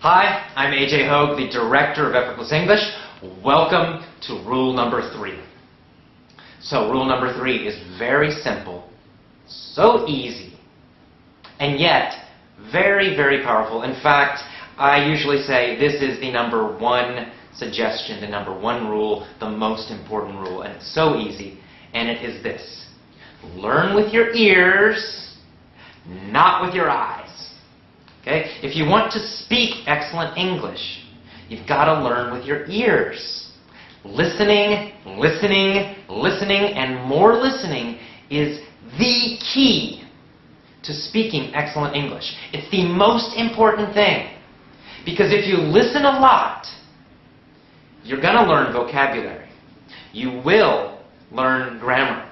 Hi, I'm AJ Hogue, the Director of Effortless English. Welcome to rule number 3. So rule number 3 is very simple, so easy, and yet very, very powerful. In fact, I usually say this is the number 1 suggestion, the number 1 rule, the most important rule, and it's so easy, and it is this. Learn with your ears, not with your eyes. Okay? If you want to speak excellent English, you've got to learn with your ears. Listening, listening, listening, and more listening is the key to speaking excellent English. It's the most important thing. Because if you listen a lot, you're going to learn vocabulary. You will learn grammar.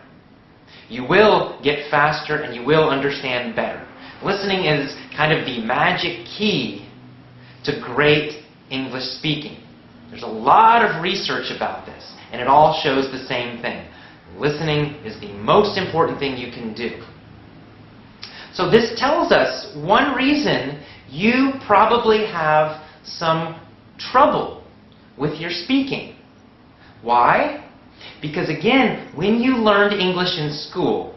You will get faster and you will understand better. Listening is kind of the magic key to great English speaking. There's a lot of research about this, and it all shows the same thing. Listening is the most important thing you can do. So this tells us one reason you probably have some trouble with your speaking. Why? Because again, when you learned English in school,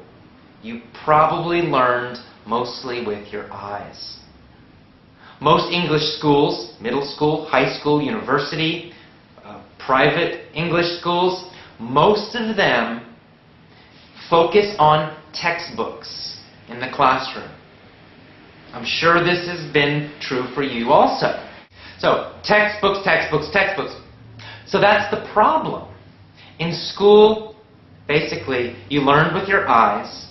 you probably learned mostly with your eyes. Most English schools, middle school, high school, university, private English schools, most of them focus on textbooks in the classroom. I'm sure this has been true for you also. So, textbooks, textbooks, textbooks. So that's the problem. In school, basically, you learned with your eyes.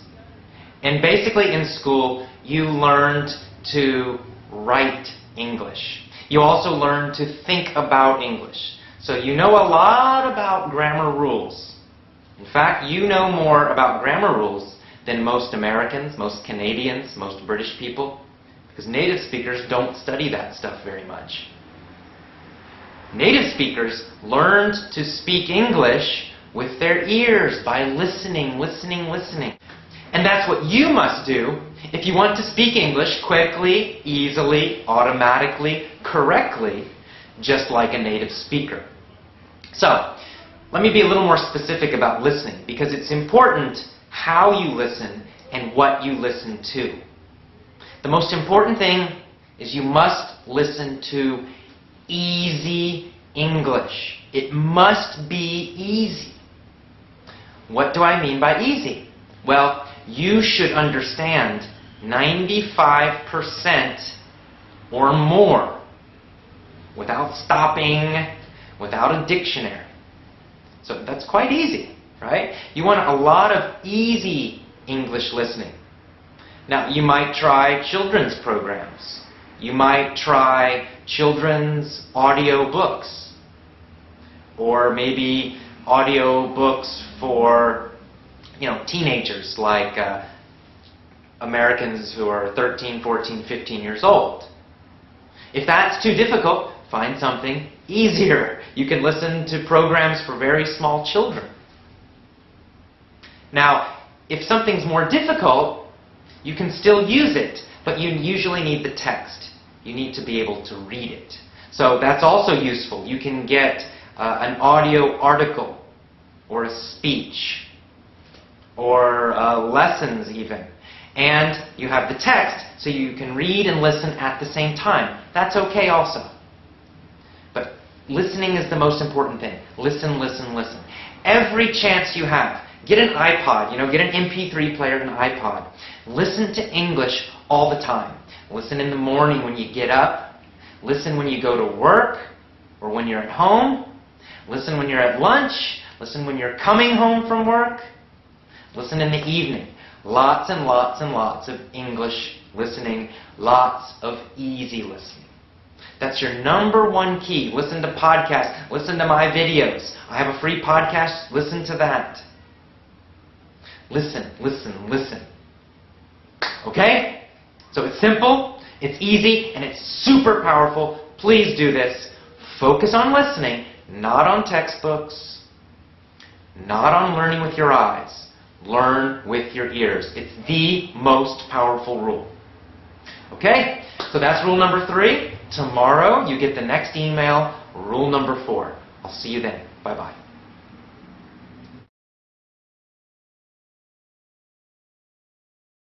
And basically in school, you learned to write English. You also learned to think about English. So you know a lot about grammar rules. In fact, you know more about grammar rules than most Americans, most Canadians, most British people, because native speakers don't study that stuff very much. Native speakers learned to speak English with their ears by listening, listening, listening. And that's what you must do if you want to speak English quickly, easily, automatically, correctly, just like a native speaker. So, let me be a little more specific about listening, because it's important how you listen and what you listen to. The most important thing is you must listen to easy English. It must be easy. What do I mean by easy? Well, you should understand 95% or more without stopping, without a dictionary. So that's quite easy, right? You want a lot of easy English listening. Now, you might try children's programs. You might try children's audio books. Or maybe audio books for teenagers, like Americans who are 13, 14, 15 years old. If that's too difficult, find something easier. You can listen to programs for very small children. Now, if something's more difficult, you can still use it, but you usually need the text. You need to be able to read it. So that's also useful. You can get an audio article or a speech, or lessons even. And you have the text, so you can read and listen at the same time. That's okay also. But listening is the most important thing. Listen, listen, listen. Every chance you have, get an iPod, get an MP3 player and an iPod. Listen to English all the time. Listen in the morning when you get up. Listen when you go to work or when you're at home. Listen when you're at lunch. Listen when you're coming home from work. Listen in the evening. Lots and lots and lots of English listening. Lots of easy listening. That's your number 1 key. Listen to podcasts. Listen to my videos. I have a free podcast. Listen to that. Listen, listen, listen. Okay? So it's simple, it's easy, and it's super powerful. Please do this. Focus on listening, not on textbooks, not on learning with your eyes. Learn with your ears. It's the most powerful rule. Okay? So that's rule number 3. Tomorrow, you get the next email, rule number 4. I'll see you then. Bye-bye.